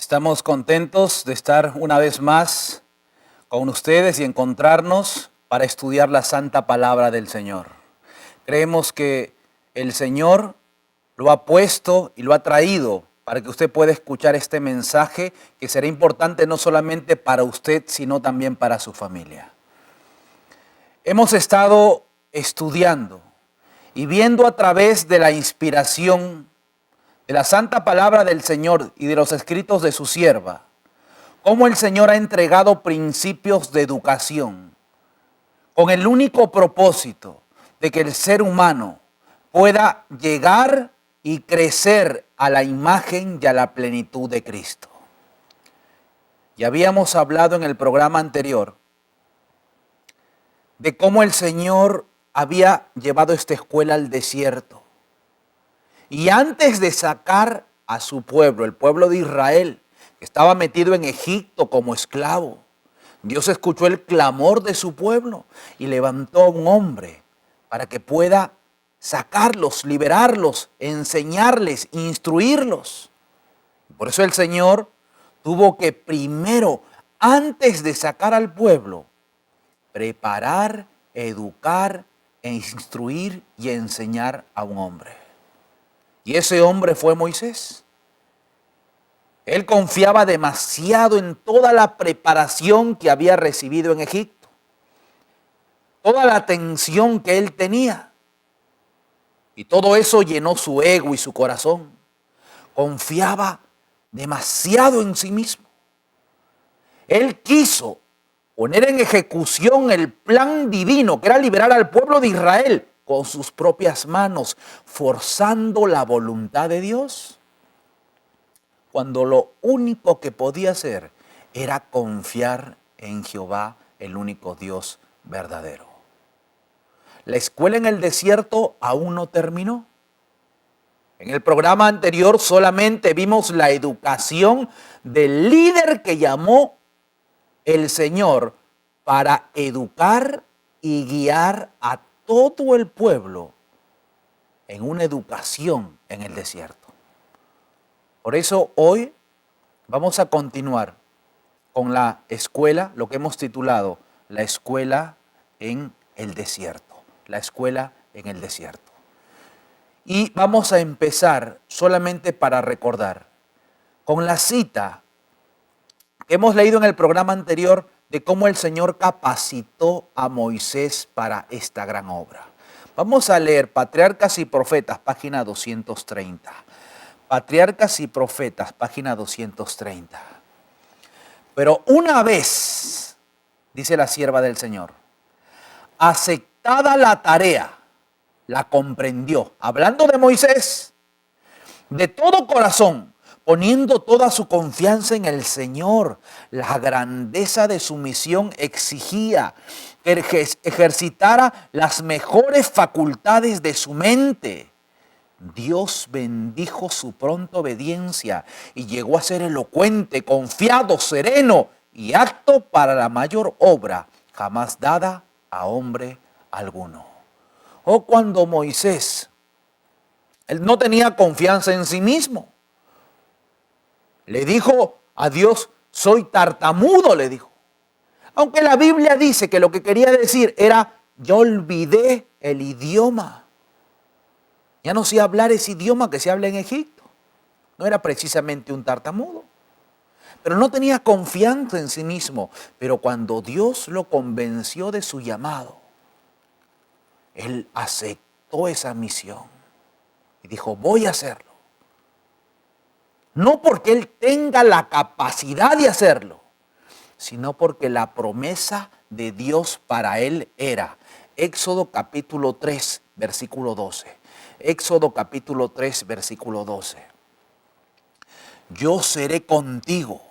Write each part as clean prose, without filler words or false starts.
Estamos contentos de estar una vez más con ustedes y encontrarnos para estudiar la santa palabra del Señor. Creemos que el Señor lo ha puesto y lo ha traído para que usted pueda escuchar este mensaje que será importante no solamente para usted, sino también para su familia. Hemos estado estudiando y viendo a través de la inspiración de la santa palabra del Señor y de los escritos de su sierva, cómo el Señor ha entregado principios de educación con el único propósito de que el ser humano pueda llegar y crecer a la imagen y a la plenitud de Cristo. Ya habíamos hablado en el programa anterior de cómo el Señor había llevado esta escuela al desierto. Y antes de sacar a su pueblo, el pueblo de Israel, que estaba metido en Egipto como esclavo, Dios escuchó el clamor de su pueblo y levantó a un hombre para que pueda sacarlos, liberarlos, enseñarles, instruirlos. Por eso el Señor tuvo que primero, antes de sacar al pueblo, preparar, educar, e instruir y enseñar a un hombre. Y ese hombre fue Moisés. Él confiaba demasiado en toda la preparación que había recibido en Egipto, toda la atención que él tenía. Y todo eso llenó su ego y su corazón. Confiaba demasiado en sí mismo. Él quiso poner en ejecución el plan divino, que era liberar al pueblo de Israel con sus propias manos, forzando la voluntad de Dios, cuando lo único que podía hacer era confiar en Jehová, el único Dios verdadero. La escuela en el desierto aún no terminó. En el programa anterior solamente vimos la educación del líder que llamó el Señor para educar y guiar a todo el pueblo en una educación en el desierto. Por eso hoy vamos a continuar con la escuela, lo que hemos titulado la escuela en el desierto. La escuela en el desierto. Y vamos a empezar solamente para recordar con la cita que hemos leído en el programa anterior de cómo el Señor capacitó a Moisés para esta gran obra. Vamos a leer Patriarcas y Profetas, página 230. Patriarcas y Profetas, página 230. Pero una vez, dice la sierva del Señor, aceptada la tarea, la comprendió, hablando de Moisés, de todo corazón, poniendo toda su confianza en el Señor. La grandeza de su misión exigía que ejercitara las mejores facultades de su mente. Dios bendijo su pronta obediencia y llegó a ser elocuente, confiado, sereno y apto para la mayor obra jamás dada a hombre alguno. O cuando Moisés, él no tenía confianza en sí mismo. Le dijo a Dios, soy tartamudo, le dijo. Aunque la Biblia dice que lo que quería decir era, yo olvidé el idioma. Ya no sé hablar ese idioma que se habla en Egipto. No era precisamente un tartamudo. Pero no tenía confianza en sí mismo. Pero cuando Dios lo convenció de su llamado, él aceptó esa misión. Y dijo, voy a hacerlo. No porque él tenga la capacidad de hacerlo, sino porque la promesa de Dios para él era. Éxodo capítulo 3, versículo 12. Éxodo capítulo 3, versículo 12. Yo seré contigo.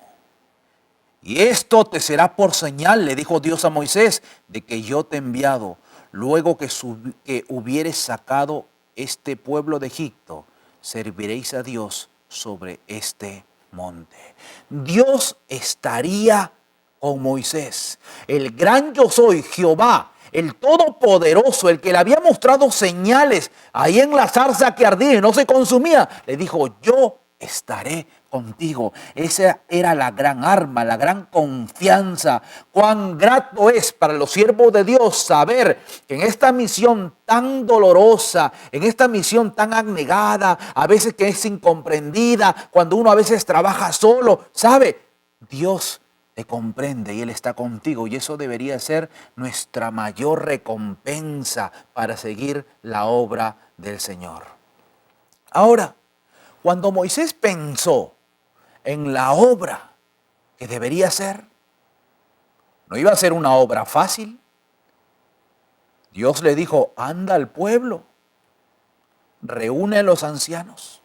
Y esto te será por señal, le dijo Dios a Moisés, de que yo te he enviado. Luego que hubieres sacado este pueblo de Egipto, serviréis a Dios sobre este monte. Dios estaría con Moisés. El gran yo soy, Jehová, el todopoderoso, el que le había mostrado señales ahí en la zarza que ardía y no se consumía, le dijo, yo estaré contigo. Esa era la gran arma, la gran confianza. Cuán grato es para los siervos de Dios saber que en esta misión tan dolorosa, en esta misión tan abnegada, a veces que es incomprendida, cuando uno a veces trabaja solo, ¿sabe? Dios te comprende y Él está contigo, y eso debería ser nuestra mayor recompensa para seguir la obra del Señor. Ahora, cuando Moisés pensó en la obra que debería ser, no iba a ser una obra fácil. Dios le dijo: anda al pueblo, reúne a los ancianos,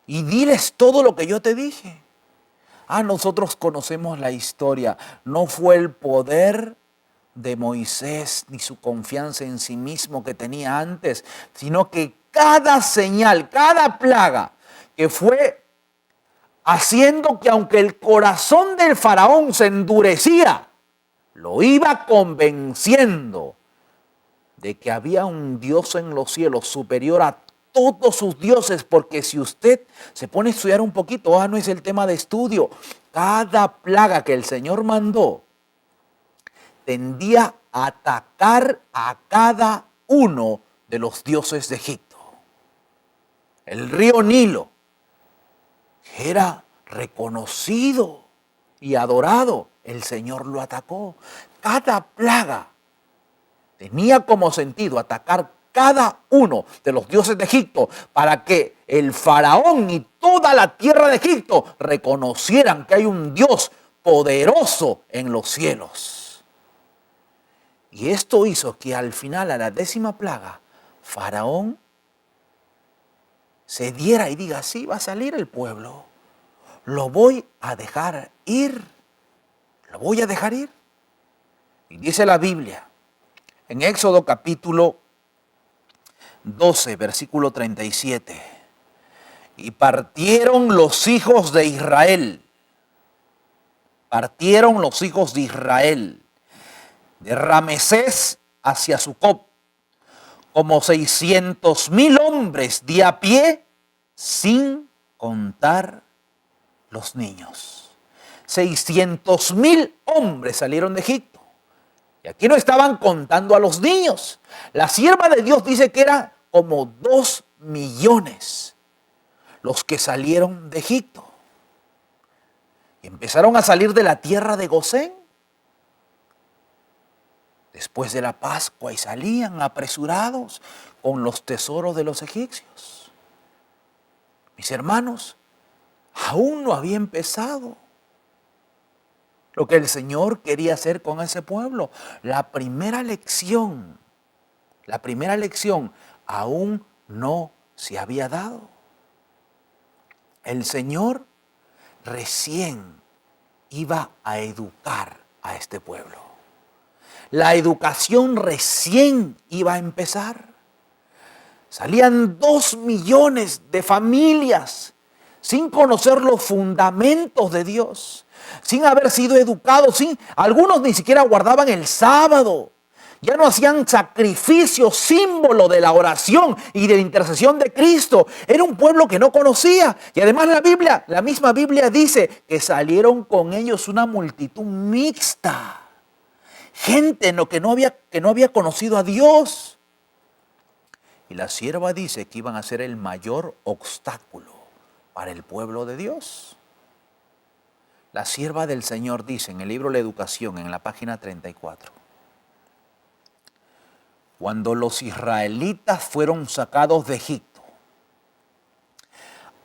y diles todo lo que yo te dije. Nosotros conocemos la historia. No fue el poder de Moisés ni su confianza en sí mismo que tenía antes, sino que cada señal, cada plaga que fue haciendo que aunque el corazón del faraón se endurecía, lo iba convenciendo de que había un Dios en los cielos superior a todos sus dioses, porque si usted se pone a estudiar un poquito, no es el tema de estudio, cada plaga que el Señor mandó tendía a atacar a cada uno de los dioses de Egipto. El río Nilo, que era reconocido y adorado, el Señor lo atacó. Cada plaga tenía como sentido atacar cada uno de los dioses de Egipto para que el faraón y toda la tierra de Egipto reconocieran que hay un Dios poderoso en los cielos. Y esto hizo que al final, a la 10ª plaga, Faraón se diera y diga: sí, va a salir el pueblo, lo voy a dejar ir, Y dice la Biblia, en Éxodo capítulo 12, versículo 37, y partieron los hijos de Israel, de Ramesés hacia Sucot, como 600,000 hombres de a pie, sin contar los niños. 600,000 hombres salieron de Egipto. Y aquí no estaban contando a los niños. La sierva de Dios dice que eran como 2 millones los que salieron de Egipto. Y empezaron a salir de la tierra de Gosén después de la Pascua, y salían apresurados con los tesoros de los egipcios. Mis hermanos, aún no había empezado lo que el Señor quería hacer con ese pueblo. La primera lección aún no se había dado. El Señor recién iba a educar a este pueblo. La educación recién iba a empezar. Salían 2 millones de familias sin conocer los fundamentos de Dios, sin haber sido educados, algunos ni siquiera guardaban el sábado. Ya no hacían sacrificios, símbolo de la oración y de la intercesión de Cristo. Era un pueblo que no conocía. Y además la misma Biblia dice que salieron con ellos una multitud mixta. Gente que no había conocido a Dios. Y la sierva dice que iban a ser el mayor obstáculo para el pueblo de Dios. La sierva del Señor dice en el libro La Educación, en la página 34. Cuando los israelitas fueron sacados de Egipto,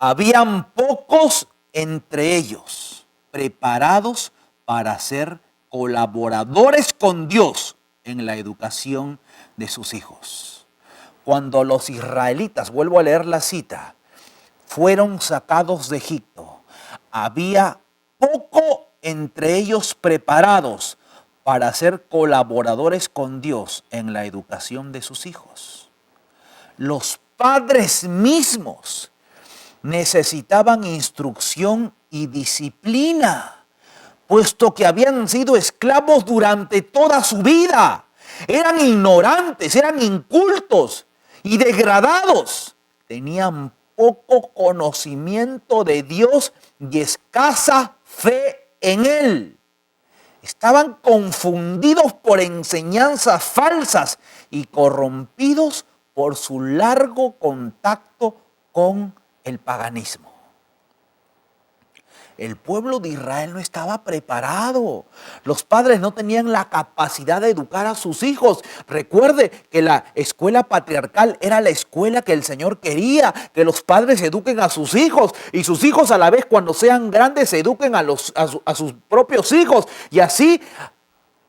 habían pocos entre ellos preparados para ser colaboradores con Dios en la educación de sus hijos. Cuando los israelitas, vuelvo a leer la cita, fueron sacados de Egipto, había poco entre ellos preparados para ser colaboradores con Dios en la educación de sus hijos. Los padres mismos necesitaban instrucción y disciplina, puesto que habían sido esclavos durante toda su vida. Eran ignorantes, eran incultos y degradados. tenían poco conocimiento de Dios y escasa fe en Él. Estaban confundidos por enseñanzas falsas y corrompidos por su largo contacto con el paganismo. El pueblo de Israel no estaba preparado. Los padres no tenían la capacidad de educar a sus hijos. Recuerde que la escuela patriarcal era la escuela que el Señor quería, que los padres eduquen a sus hijos y sus hijos a la vez cuando sean grandes eduquen a sus propios hijos y así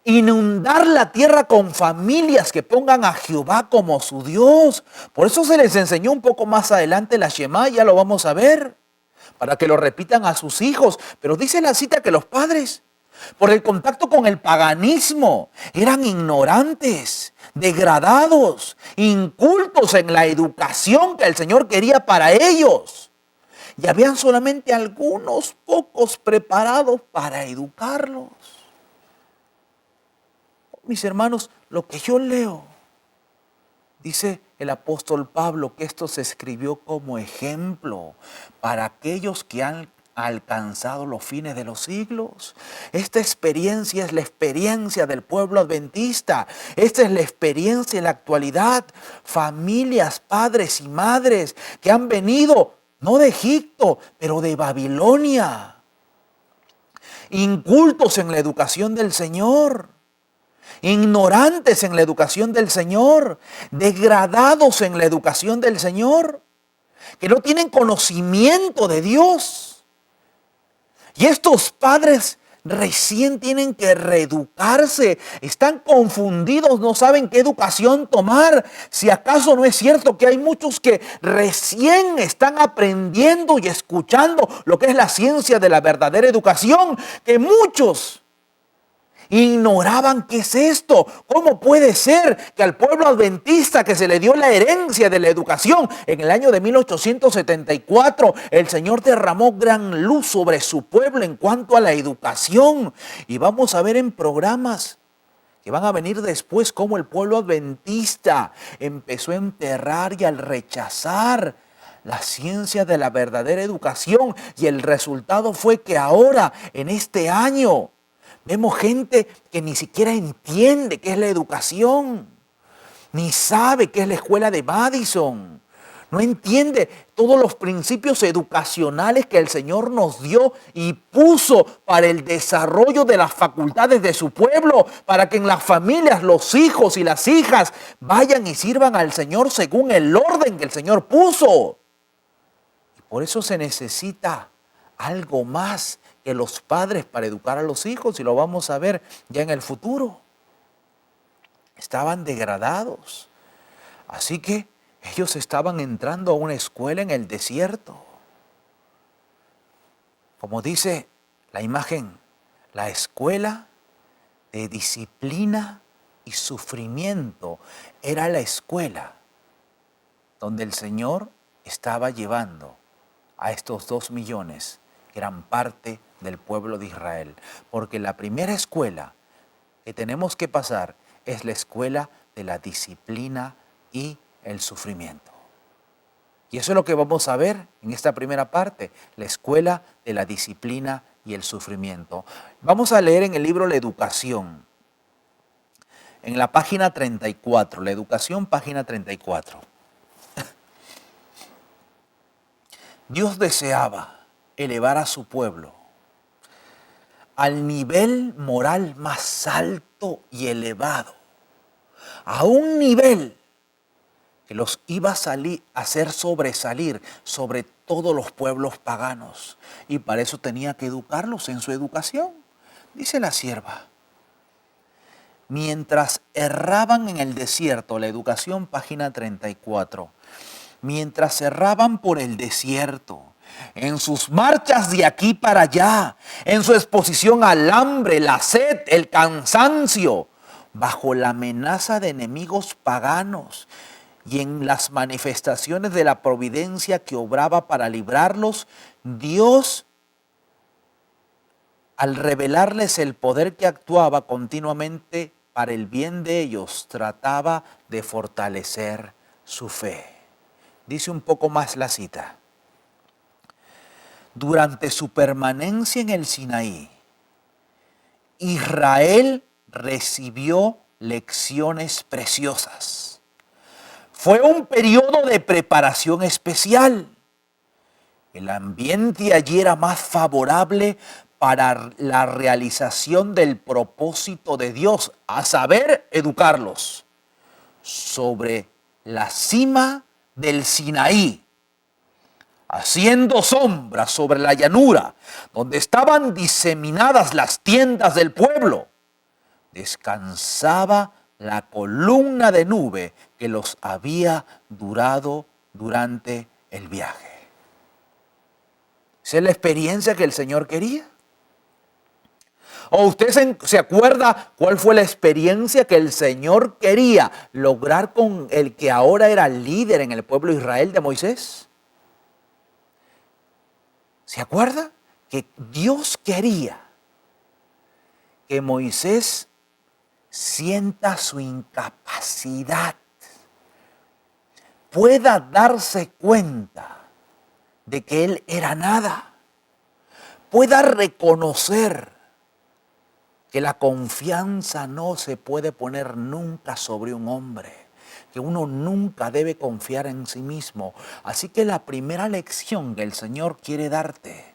inundar la tierra con familias que pongan a Jehová como su Dios. Por eso se les enseñó un poco más adelante la Shema, ya lo vamos a ver, para que lo repitan a sus hijos. Pero dice la cita que los padres, por el contacto con el paganismo, eran ignorantes, degradados, incultos en la educación que el Señor quería para ellos. Y habían solamente algunos pocos preparados para educarlos. Mis hermanos, lo que yo leo, dice el apóstol Pablo que esto se escribió como ejemplo para aquellos que han alcanzado los fines de los siglos. Esta experiencia es la experiencia del pueblo adventista. Esta es la experiencia en la actualidad. Familias, padres y madres que han venido, no de Egipto, pero de Babilonia. Incultos en la educación del Señor. Ignorantes en la educación del Señor, degradados en la educación del Señor, que no tienen conocimiento de Dios. Y estos padres recién tienen que reeducarse, están confundidos, no saben qué educación tomar. Si acaso no es cierto que hay muchos que recién están aprendiendo y escuchando lo que es la ciencia de la verdadera educación, que muchos ignoraban qué es esto. ¿Cómo puede ser que al pueblo adventista que se le dio la herencia de la educación en el año de 1874, el Señor derramó gran luz sobre su pueblo en cuanto a la educación? Y vamos a ver en programas que van a venir después cómo el pueblo adventista empezó a enterrar y al rechazar la ciencia de la verdadera educación. Y el resultado fue que ahora, en este año, vemos gente que ni siquiera entiende qué es la educación, ni sabe qué es la escuela de Madison, no entiende todos los principios educacionales que el Señor nos dio y puso para el desarrollo de las facultades de su pueblo, para que en las familias los hijos y las hijas vayan y sirvan al Señor según el orden que el Señor puso. Y por eso se necesita algo más que los padres para educar a los hijos, y lo vamos a ver ya en el futuro. Estaban degradados. Así que ellos estaban entrando a una escuela en el desierto. Como dice la imagen, la escuela de disciplina y sufrimiento era la escuela donde el Señor estaba llevando a estos 2 millones que eran parte del pueblo de Israel. Porque la primera escuela que tenemos que pasar es la escuela de la disciplina y el sufrimiento. Y eso es lo que vamos a ver en esta primera parte, la escuela de la disciplina y el sufrimiento. Vamos a leer en el libro La Educación, en la página 34, La Educación, página 34. Dios deseaba elevar a su pueblo al nivel moral más alto y elevado, a un nivel que los iba a hacer sobresalir sobre todos los pueblos paganos. Y para eso tenía que educarlos en su educación. Dice la sierva, mientras erraban en el desierto, La Educación, página 34, mientras erraban por el desierto, en sus marchas de aquí para allá, en su exposición al hambre, la sed, el cansancio, bajo la amenaza de enemigos paganos y en las manifestaciones de la providencia que obraba para librarlos, Dios, al revelarles el poder que actuaba continuamente para el bien de ellos, trataba de fortalecer su fe. Dice un poco más la cita. Durante su permanencia en el Sinaí, Israel recibió lecciones preciosas. Fue un periodo de preparación especial. El ambiente allí era más favorable para la realización del propósito de Dios, a saber, educarlos sobre la cima del Sinaí, haciendo sombra sobre la llanura, donde estaban diseminadas las tiendas del pueblo. Descansaba la columna de nube que los había durado durante el viaje. ¿Esa es la experiencia que el Señor quería? ¿O usted se acuerda cuál fue la experiencia que el Señor quería lograr con el que ahora era líder en el pueblo de Israel de Moisés? ¿Se acuerda? Que Dios quería que Moisés sienta su incapacidad, pueda darse cuenta de que él era nada, pueda reconocer que la confianza no se puede poner nunca sobre un hombre, que uno nunca debe confiar en sí mismo. Así que la primera lección que el Señor quiere darte,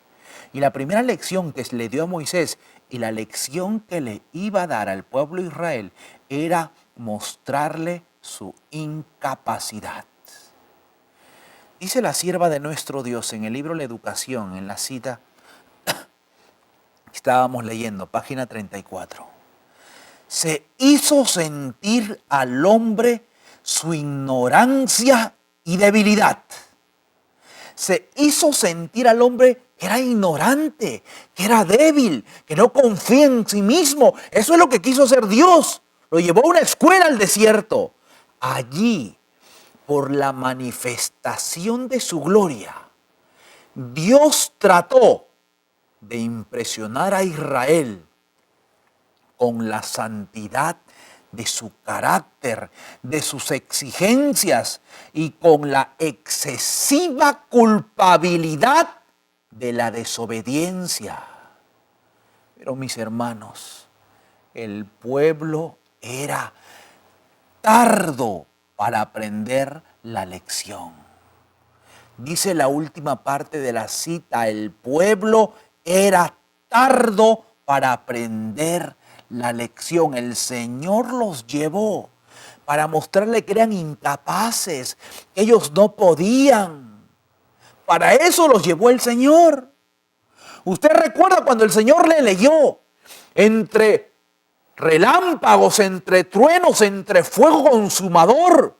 y la primera lección que le dio a Moisés, y la lección que le iba a dar al pueblo de Israel, era mostrarle su incapacidad. Dice la sierva de nuestro Dios en el libro La Educación, en la cita que estábamos leyendo, página 34. Se hizo sentir al hombre su ignorancia y debilidad. Se hizo sentir al hombre que era ignorante, que era débil, que no confía en sí mismo. Eso es lo que quiso hacer Dios. Lo llevó a una escuela al desierto. Allí, por la manifestación de su gloria, Dios trató de impresionar a Israel con la santidad de su carácter, de sus exigencias y con la excesiva culpabilidad de la desobediencia. Pero mis hermanos, el pueblo era tardo para aprender la lección. Dice la última parte de la cita, el pueblo era tardo para aprender la lección. El Señor los llevó para mostrarle que eran incapaces, que ellos no podían. Para eso los llevó el Señor. Usted recuerda cuando el Señor le leyó entre relámpagos, entre truenos, entre fuego consumador,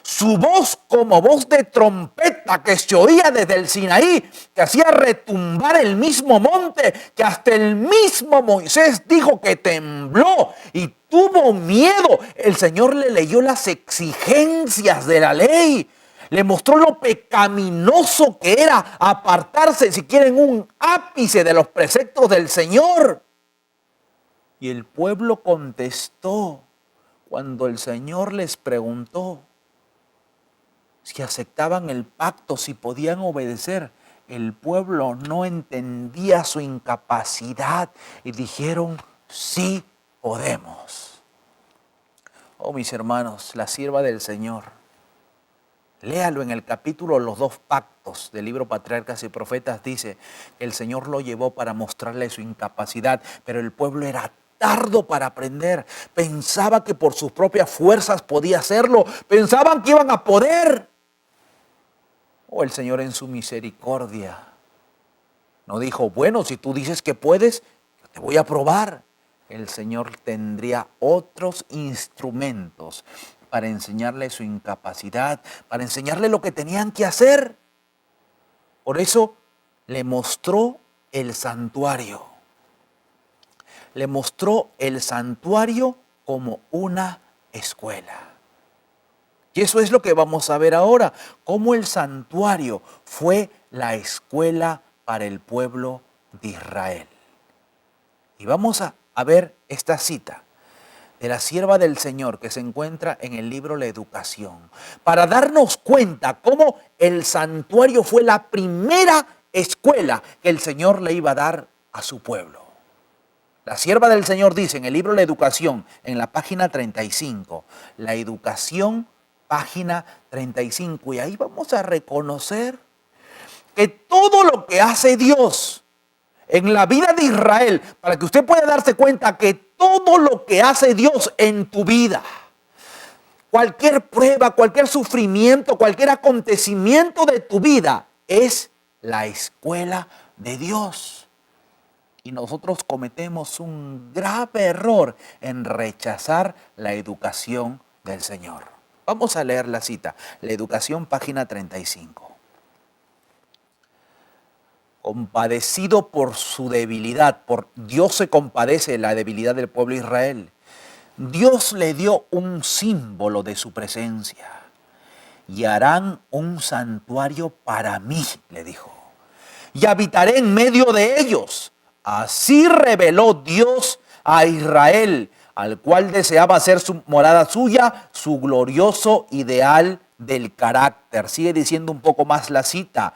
su voz como voz de trompeta que se oía desde el Sinaí, que hacía retumbar el mismo monte, que hasta el mismo Moisés dijo que tembló y tuvo miedo. El Señor le leyó las exigencias de la ley, le mostró lo pecaminoso que era apartarse, si quieren, un ápice de los preceptos del Señor. Y el pueblo contestó cuando el Señor les preguntó si aceptaban el pacto, si podían obedecer. El pueblo no entendía su incapacidad y dijeron, sí podemos. Oh, mis hermanos, la sierva del Señor, léalo en el capítulo Los dos pactos del libro Patriarcas y Profetas, dice que el Señor lo llevó para mostrarle su incapacidad, pero el pueblo era tardo para aprender. Pensaba que por sus propias fuerzas podía hacerlo, pensaban que iban a poder. O el Señor en su misericordia no dijo, bueno, si tú dices que puedes, yo te voy a probar. El Señor tendría otros instrumentos para enseñarle su incapacidad, para enseñarle lo que tenían que hacer. Por eso le mostró el santuario. Le mostró el santuario como una escuela. Y eso es lo que vamos a ver ahora, cómo el santuario fue la escuela para el pueblo de Israel. Y vamos a ver esta cita de la sierva del Señor que se encuentra en el libro La Educación, para darnos cuenta cómo el santuario fue la primera escuela que el Señor le iba a dar a su pueblo. La sierva del Señor dice en el libro La Educación, en la página 35, La Educación, página 35, y ahí vamos a reconocer que todo lo que hace Dios en la vida de Israel, para que usted pueda darse cuenta que todo lo que hace Dios en tu vida, cualquier prueba, cualquier sufrimiento, cualquier acontecimiento de tu vida, es la escuela de Dios. Y nosotros cometemos un grave error en rechazar la educación del Señor. Vamos a leer la cita. La Educación, página 35. Compadecido por su debilidad, Dios se compadece de la debilidad del pueblo de Israel. Dios le dio un símbolo de su presencia. Y harán un santuario para mí, le dijo. Y habitaré en medio de ellos. Así reveló Dios a Israel, al cual deseaba hacer su morada suya, su glorioso ideal del carácter. Sigue diciendo un poco más la cita.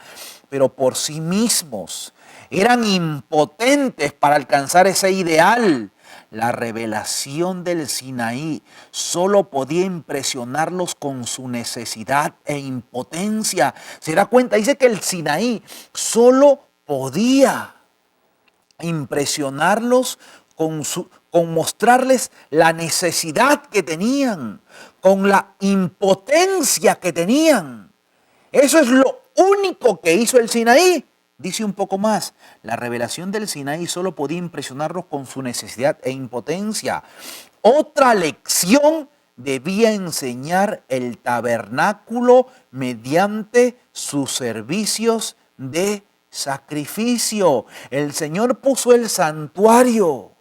Pero por sí mismos eran impotentes para alcanzar ese ideal. La revelación del Sinaí solo podía impresionarlos con su necesidad e impotencia. ¿Se da cuenta? Dice que el Sinaí solo podía impresionarlos con mostrarles la necesidad que tenían, con la impotencia que tenían. Eso es lo único que hizo el Sinaí. Dice un poco más, la revelación del Sinaí solo podía impresionarlos con su necesidad e impotencia. Otra lección debía enseñar el tabernáculo mediante sus servicios de sacrificio. El Señor puso el santuario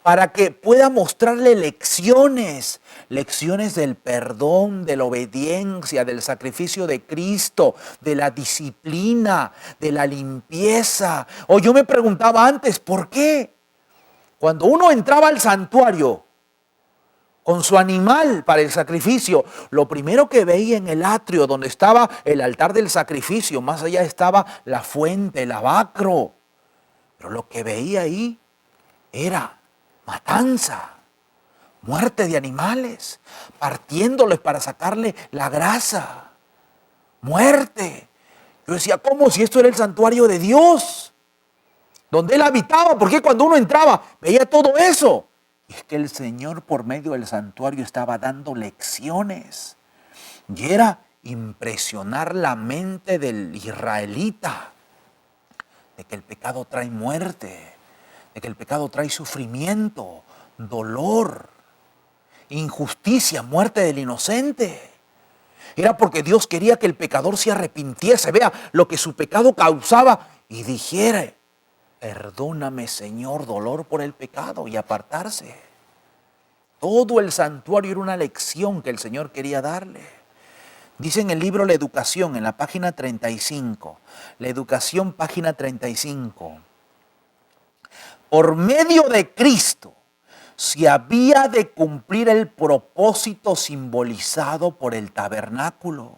para que pueda mostrarle lecciones del perdón, de la obediencia, del sacrificio de Cristo, de la disciplina, de la limpieza. O yo me preguntaba antes, ¿por qué? Cuando uno entraba al santuario con su animal para el sacrificio, lo primero que veía en el atrio donde estaba el altar del sacrificio, más allá estaba la fuente, el lavacro. Pero lo que veía ahí era matanza, muerte de animales, partiéndoles para sacarle la grasa, muerte. Yo decía, ¿cómo si esto era el santuario de Dios? Donde Él habitaba, porque cuando uno entraba veía todo eso. Y es que el Señor por medio del santuario estaba dando lecciones. Y era impresionar la mente del israelita de que el pecado trae muerte, de que el pecado trae sufrimiento, dolor, injusticia, muerte del inocente. Era porque Dios quería que el pecador se arrepintiese, vea lo que su pecado causaba y dijera, perdóname Señor, dolor por el pecado, y apartarse. Todo el santuario era una lección que el Señor quería darle. Dice en el libro La Educación, en la página 35, La Educación, página 35, por medio de Cristo se había de cumplir el propósito simbolizado por el tabernáculo.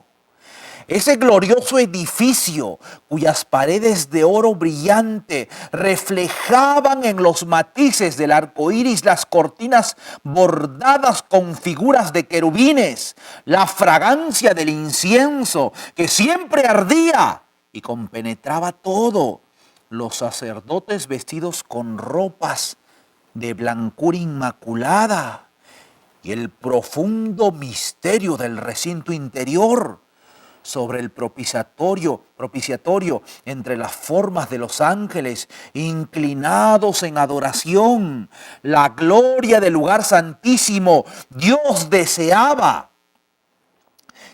Ese glorioso edificio cuyas paredes de oro brillante reflejaban en los matices del arco iris las cortinas bordadas con figuras de querubines, la fragancia del incienso que siempre ardía y compenetraba todo. Los sacerdotes vestidos con ropas de blancura inmaculada y el profundo misterio del recinto interior sobre el propiciatorio entre las formas de los ángeles inclinados en adoración, la gloria del lugar santísimo. Dios deseaba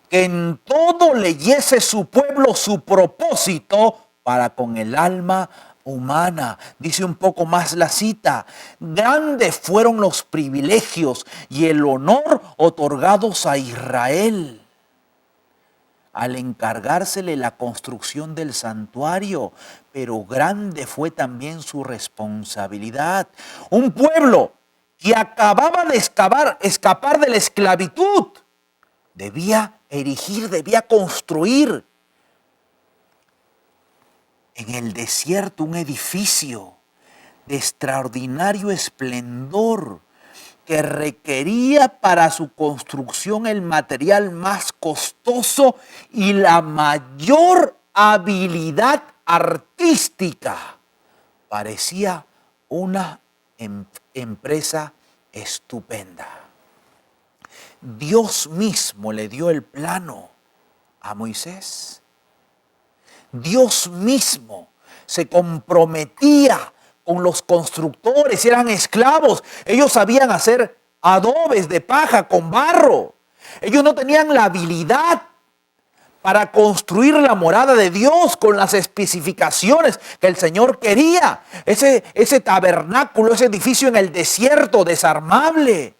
que en todo leyese su pueblo su propósito para con el alma humana. Dice un poco más la cita, grandes fueron los privilegios y el honor otorgados a Israel al encargársele la construcción del santuario, pero grande fue también su responsabilidad. Un pueblo que acababa de escapar de la esclavitud, debía erigir, debía construir en el desierto un edificio de extraordinario esplendor que requería para su construcción el material más costoso y la mayor habilidad artística. Parecía una empresa estupenda. Dios mismo le dio el plano a Moisés. Dios mismo se comprometía con los constructores, eran esclavos. Ellos sabían hacer adobes de paja con barro. Ellos no tenían la habilidad para construir la morada de Dios con las especificaciones que el Señor quería. Ese tabernáculo, ese edificio en el desierto desarmable.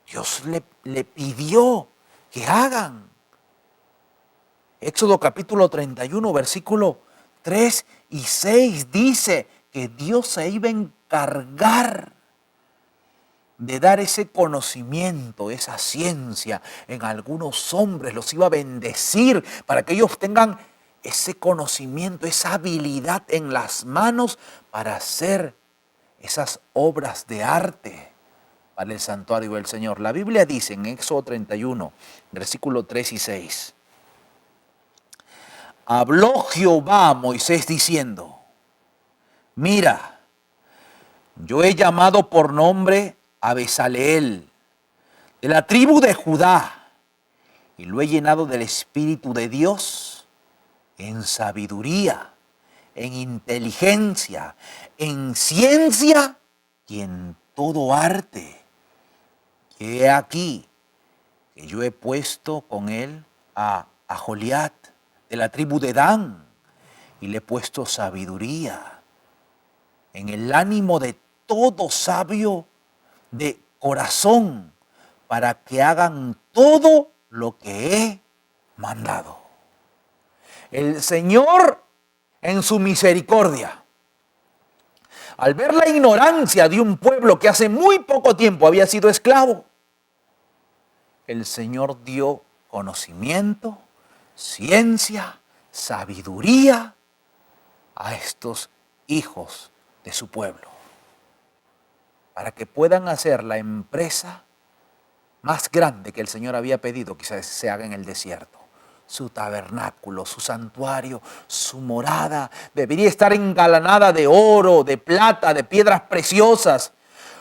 Dios le pidió que hagan. Éxodo capítulo 31, versículo 3 y 6 dice que Dios se iba a encargar de dar ese conocimiento, esa ciencia en algunos hombres, los iba a bendecir para que ellos tengan ese conocimiento, esa habilidad en las manos para hacer esas obras de arte para el santuario del Señor. La Biblia dice en Éxodo 31, versículo 3 y 6. Habló Jehová a Moisés diciendo, mira, yo he llamado por nombre a Bezaleel, de la tribu de Judá, y lo he llenado del Espíritu de Dios en sabiduría, en inteligencia, en ciencia y en todo arte. Y he aquí que yo he puesto con él a Joliat, de la tribu de Dan, y le he puesto sabiduría en el ánimo de todo sabio de corazón, para que hagan todo lo que he mandado. El Señor, en su misericordia, al ver la ignorancia de un pueblo que hace muy poco tiempo había sido esclavo, el Señor dio conocimiento, ciencia, sabiduría a estos hijos de su pueblo, para que puedan hacer la empresa más grande que el Señor había pedido que se haga en el desierto. Su tabernáculo, su santuario, su morada debería estar engalanada de oro, de plata, de piedras preciosas.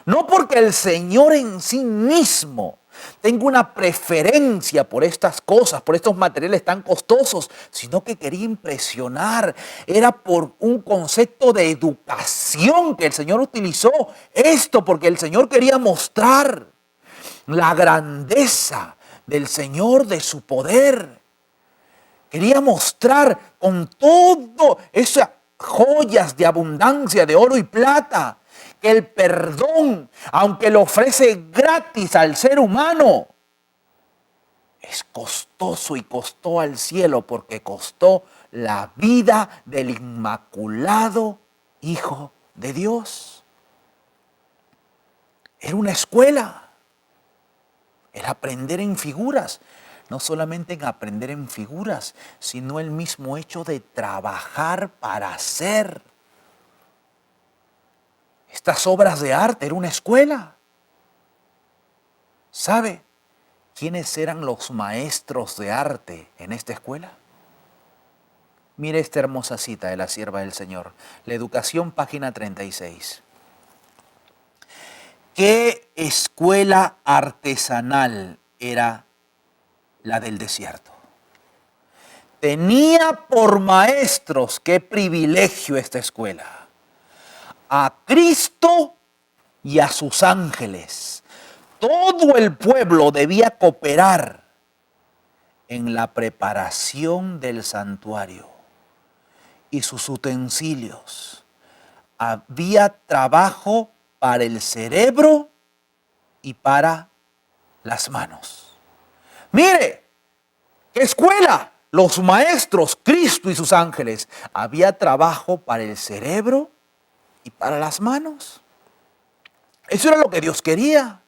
No porque el Señor en sí mismo tenga una preferencia por estas cosas, por estos materiales tan costosos, sino que quería impresionar. Era por un concepto de educación que el Señor utilizó esto, porque el Señor quería mostrar la grandeza del Señor, de su poder. Quería mostrar con todo esas joyas de abundancia de oro y plata, que el perdón, aunque lo ofrece gratis al ser humano, es costoso y costó al cielo, porque costó la vida del inmaculado Hijo de Dios. Era una escuela. El aprender en figuras, no solamente en aprender en figuras, sino el mismo hecho de trabajar para hacer. Estas obras de arte era una escuela. ¿Sabe quiénes eran los maestros de arte en esta escuela? Mire esta hermosa cita de la sierva del Señor. La Educación, página 36. ¿Qué escuela artesanal era la del desierto? Tenía por maestros, qué privilegio esta escuela, a Cristo y a sus ángeles. Todo el pueblo debía cooperar en la preparación del santuario y sus utensilios. Había trabajo para el cerebro y para las manos. Mire, ¿qué escuela? Los maestros, Cristo y sus ángeles. Había trabajo para el cerebro y para las manos. Eso era lo que Dios quería.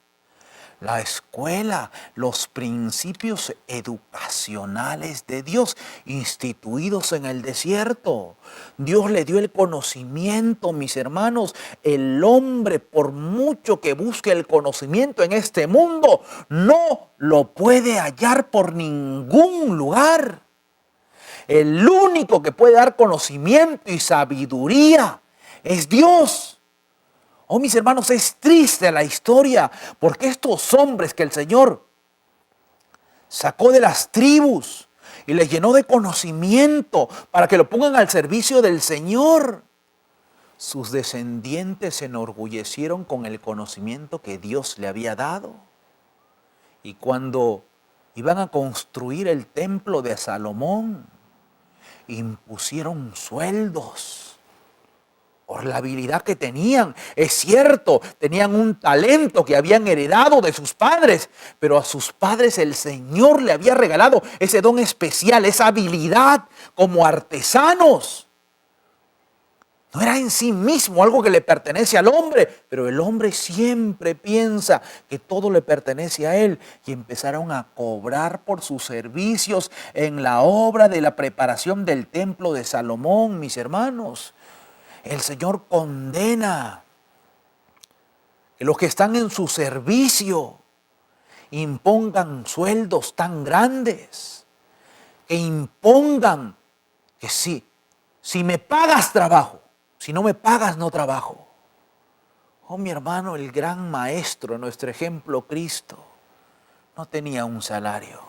La escuela, los principios educacionales de Dios instituidos en el desierto. Dios le dio el conocimiento, mis hermanos. El hombre, por mucho que busque el conocimiento en este mundo, no lo puede hallar por ningún lugar. El único que puede dar conocimiento y sabiduría es Dios. Oh, mis hermanos, es triste la historia, porque estos hombres que el Señor sacó de las tribus y les llenó de conocimiento para que lo pongan al servicio del Señor, sus descendientes se enorgullecieron con el conocimiento que Dios le había dado. Y cuando iban a construir el templo de Salomón, impusieron sueldos por la habilidad que tenían. Es cierto, tenían un talento que habían heredado de sus padres, pero a sus padres el Señor le había regalado ese don especial, esa habilidad como artesanos. No era en sí mismo algo que le pertenece al hombre, pero el hombre siempre piensa que todo le pertenece a él. Y empezaron a cobrar por sus servicios en la obra de la preparación del templo de Salomón, mis hermanos. El Señor condena que los que están en su servicio impongan sueldos tan grandes, que impongan que si me pagas trabajo, si no me pagas no trabajo. Oh, mi hermano, el gran maestro, nuestro ejemplo Cristo, no tenía un salario,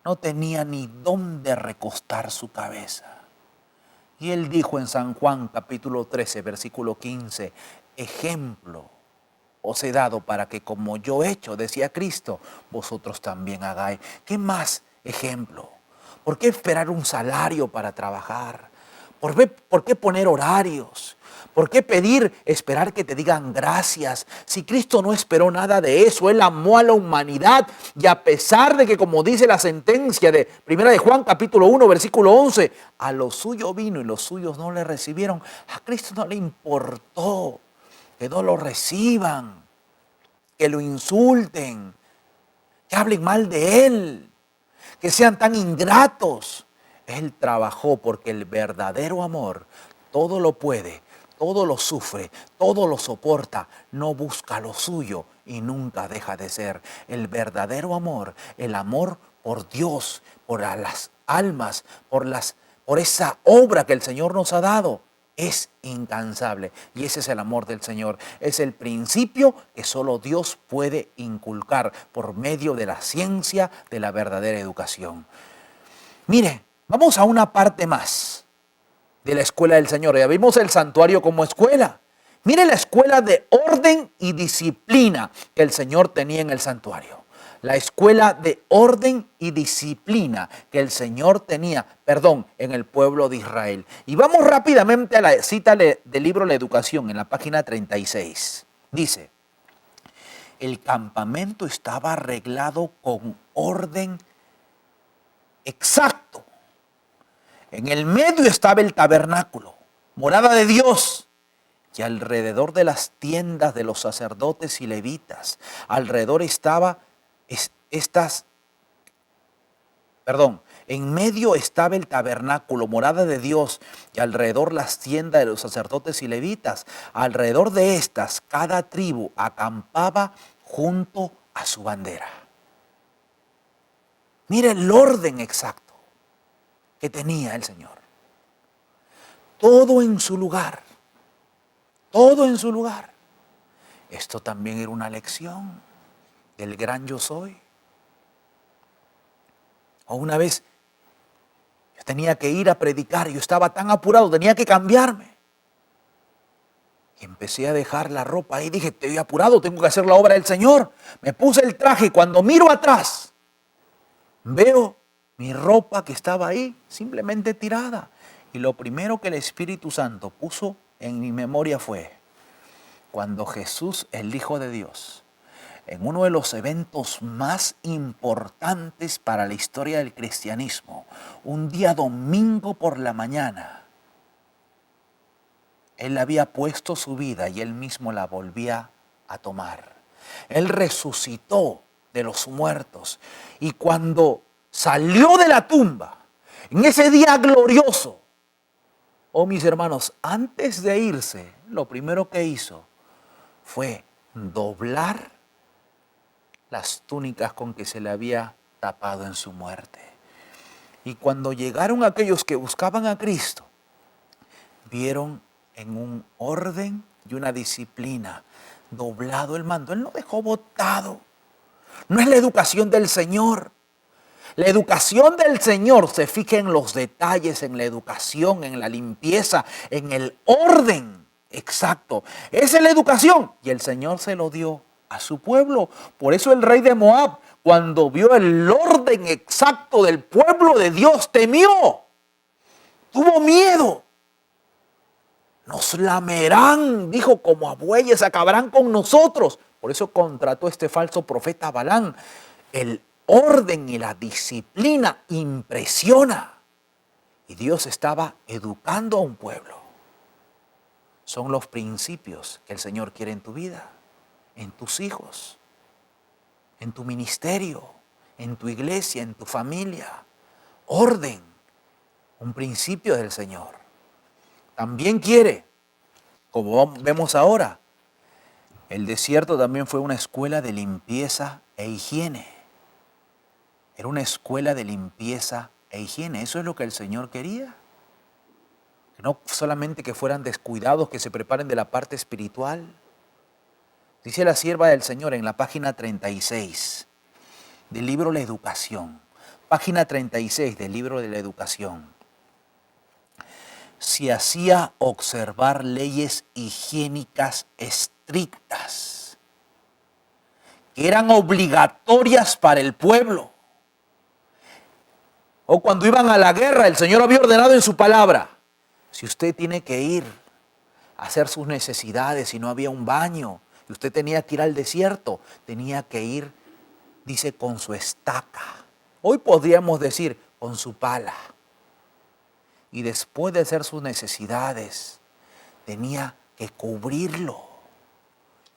no tenía ni dónde recostar su cabeza. Y él dijo en San Juan capítulo 13, versículo 15, ejemplo os he dado para que como yo he hecho, decía Cristo, vosotros también hagáis. ¿Qué más ejemplo? ¿Por qué esperar un salario para trabajar? ¿Por qué poner horarios? ¿Por qué esperar que te digan gracias? Si Cristo no esperó nada de eso, Él amó a la humanidad y a pesar de que, como dice la sentencia de 1 de Juan capítulo 1, versículo 11, a lo suyo vino y los suyos no le recibieron, a Cristo no le importó que no lo reciban, que lo insulten, que hablen mal de Él, que sean tan ingratos. Él trabajó porque el verdadero amor todo lo puede, todo lo sufre, todo lo soporta, no busca lo suyo y nunca deja de ser. El verdadero amor, el amor por Dios, por las almas, por esa obra que el Señor nos ha dado, es incansable. Y ese es el amor del Señor. Es el principio que solo Dios puede inculcar por medio de la ciencia de la verdadera educación. Mire, vamos a una parte más de la escuela del Señor. Ya vimos el santuario como escuela. Mire la escuela de orden y disciplina que el Señor tenía en el santuario. La escuela de orden y disciplina que el Señor tenía, en el pueblo de Israel. Y vamos rápidamente a la cita del libro La Educación en la página 36. Dice, el campamento estaba arreglado con orden exacto. En el medio estaba el tabernáculo, morada de Dios, y alrededor de las tiendas de los sacerdotes y levitas, en medio estaba el tabernáculo, morada de Dios, y alrededor las tiendas de los sacerdotes y levitas. Alrededor de estas, cada tribu acampaba junto a su bandera. Mire el orden exacto que tenía el Señor. Todo en su lugar. Todo en su lugar. Esto también era una lección del gran yo soy. O una vez yo tenía que ir a predicar, yo estaba tan apurado, tenía que cambiarme. Y empecé a dejar la ropa ahí, dije, estoy apurado, tengo que hacer la obra del Señor. Me puse el traje y cuando miro atrás, veo mi ropa que estaba ahí, simplemente tirada. Y lo primero que el Espíritu Santo puso en mi memoria fue cuando Jesús, el Hijo de Dios, en uno de los eventos más importantes para la historia del cristianismo, un día domingo por la mañana, Él había puesto su vida y Él mismo la volvía a tomar. Él resucitó de los muertos. Y cuando salió de la tumba, en ese día glorioso, oh mis hermanos, antes de irse, lo primero que hizo fue doblar las túnicas con que se le había tapado en su muerte. Y cuando llegaron aquellos que buscaban a Cristo, vieron en un orden y una disciplina doblado el mando. Él no dejó botado. No es la educación del Señor. La educación del Señor se fija en los detalles, en la educación, en la limpieza, en el orden exacto. Esa es la educación. Y el Señor se lo dio a su pueblo. Por eso el rey de Moab, cuando vio el orden exacto del pueblo de Dios, temió. Tuvo miedo. Nos lamerán, dijo, como a bueyes, acabarán con nosotros. Por eso contrató este falso profeta Balán. El orden y la disciplina impresiona. Y Dios estaba educando a un pueblo. Son los principios que el Señor quiere en tu vida, en tus hijos, en tu ministerio, en tu iglesia, en tu familia. Orden, un principio del Señor. También quiere, como vemos ahora, el desierto también fue una escuela de limpieza e higiene. Era una escuela de limpieza e higiene. Eso es lo que el Señor quería. Que no solamente que fueran descuidados, que se preparen de la parte espiritual. Dice la sierva del Señor en la página 36 del libro La Educación. Página 36 del libro de la Educación. Se hacía observar leyes higiénicas estrictas, que eran obligatorias para el pueblo. O cuando iban a la guerra, el Señor había ordenado en su palabra: si usted tiene que ir a hacer sus necesidades y no había un baño, y usted tenía que ir al desierto, tenía que ir, dice, con su estaca. Hoy podríamos decir, con su pala. Y después de hacer sus necesidades, tenía que cubrirlo.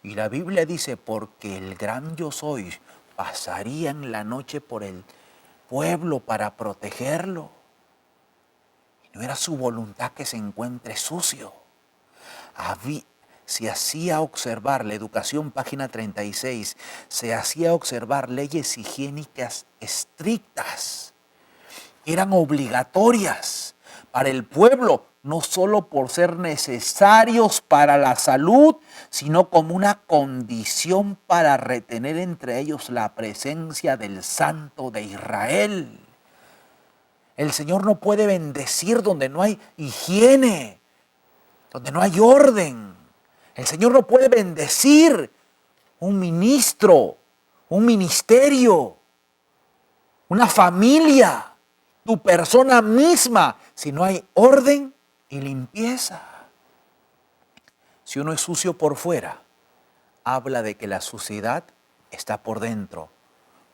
Y la Biblia dice, porque el gran yo soy pasaría en la noche por el pueblo para protegerlo. Y no era su voluntad que se encuentre sucio. Se hacía observar, la educación, página 36, se hacía observar leyes higiénicas estrictas. Eran obligatorias para el pueblo, no solo por ser necesarios para la salud, sino como una condición para retener entre ellos la presencia del Santo de Israel. El Señor no puede bendecir donde no hay higiene, donde no hay orden. El Señor no puede bendecir un ministro, un ministerio, una familia, tu persona misma, si no hay orden y limpieza. Si uno es sucio por fuera, habla de que la suciedad está por dentro,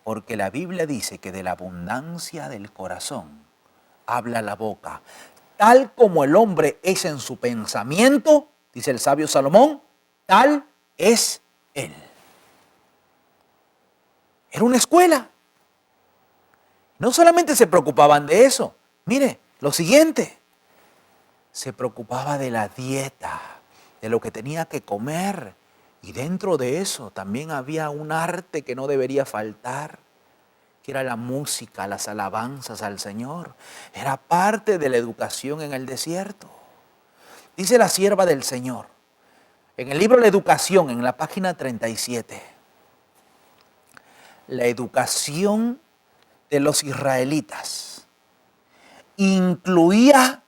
porque la Biblia dice que de la abundancia del corazón habla la boca. Tal como el hombre es en su pensamiento, dice el sabio Salomón, tal es él. Era una escuela. No solamente se preocupaban de eso. Mire, lo siguiente. Se preocupaba de la dieta, de lo que tenía que comer. Y dentro de eso también había un arte que no debería faltar, que era la música, las alabanzas al Señor. Era parte de la educación en el desierto. Dice la sierva del Señor, en el libro La Educación, en la página 37, la educación de los israelitas incluía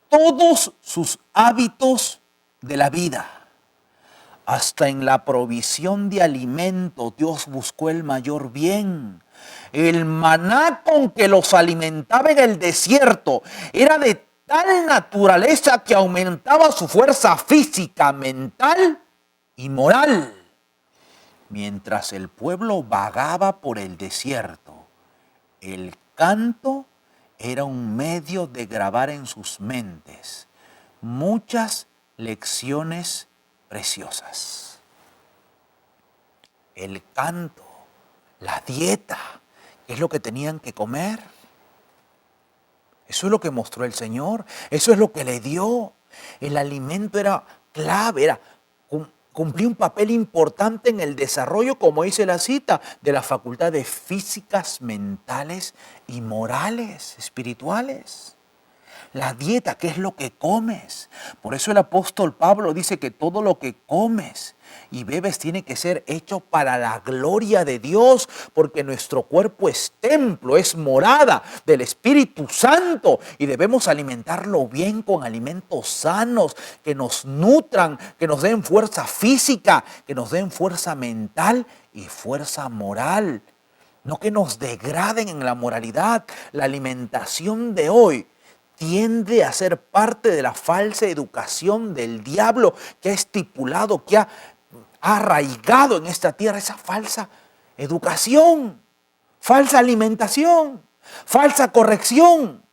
todos sus hábitos de la vida. Hasta en la provisión de alimento Dios buscó el mayor bien. El maná con que los alimentaba en el desierto era de tal naturaleza que aumentaba su fuerza física, mental y moral. Mientras el pueblo vagaba por el desierto, el canto era un medio de grabar en sus mentes muchas lecciones preciosas. el canto, la dieta, qué es lo que tenían que comer. Eso es lo que mostró el Señor, eso es lo que le dio. El alimento era clave, cumplía un papel importante en el desarrollo, como dice la cita, de las facultades físicas, mentales y morales, espirituales. La dieta, ¿qué es lo que comes? Por eso el apóstol Pablo dice que todo lo que comes y bebes tiene que ser hecho para la gloria de Dios, porque nuestro cuerpo es templo, es morada del Espíritu Santo y debemos alimentarlo bien con alimentos sanos que nos nutran, que nos den fuerza física, que nos den fuerza mental y fuerza moral. No que nos degraden en la moralidad. La alimentación de hoy tiende a ser parte de la falsa educación del diablo que ha estipulado, que ha arraigado en esta tierra esa falsa educación, falsa alimentación, falsa corrección,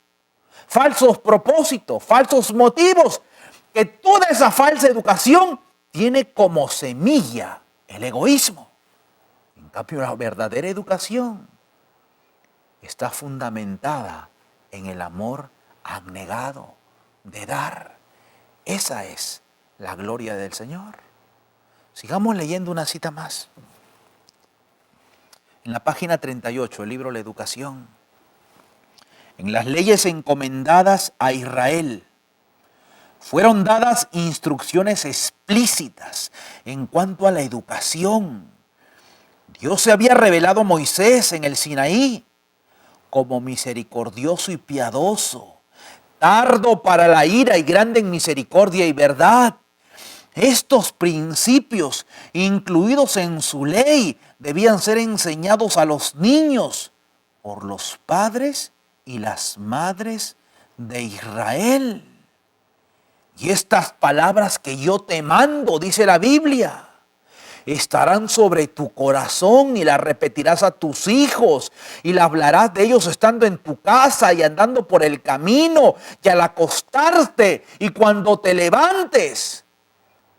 falsos propósitos, falsos motivos, que toda esa falsa educación tiene como semilla el egoísmo. En cambio, la verdadera educación está fundamentada en el amor abnegado de dar. Esa es la gloria del Señor. Sigamos leyendo una cita más. En la página 38, el libro La Educación. En las leyes encomendadas a Israel fueron dadas instrucciones explícitas en cuanto a la educación. Dios se había revelado a Moisés en el Sinaí como misericordioso y piadoso, tardo para la ira y grande en misericordia y verdad. Estos principios, incluidos en su ley, debían ser enseñados a los niños por los padres y las madres de Israel. Y estas palabras que yo te mando, dice la Biblia, estarán sobre tu corazón y las repetirás a tus hijos y le hablarás de ellos estando en tu casa y andando por el camino y al acostarte y cuando te levantes.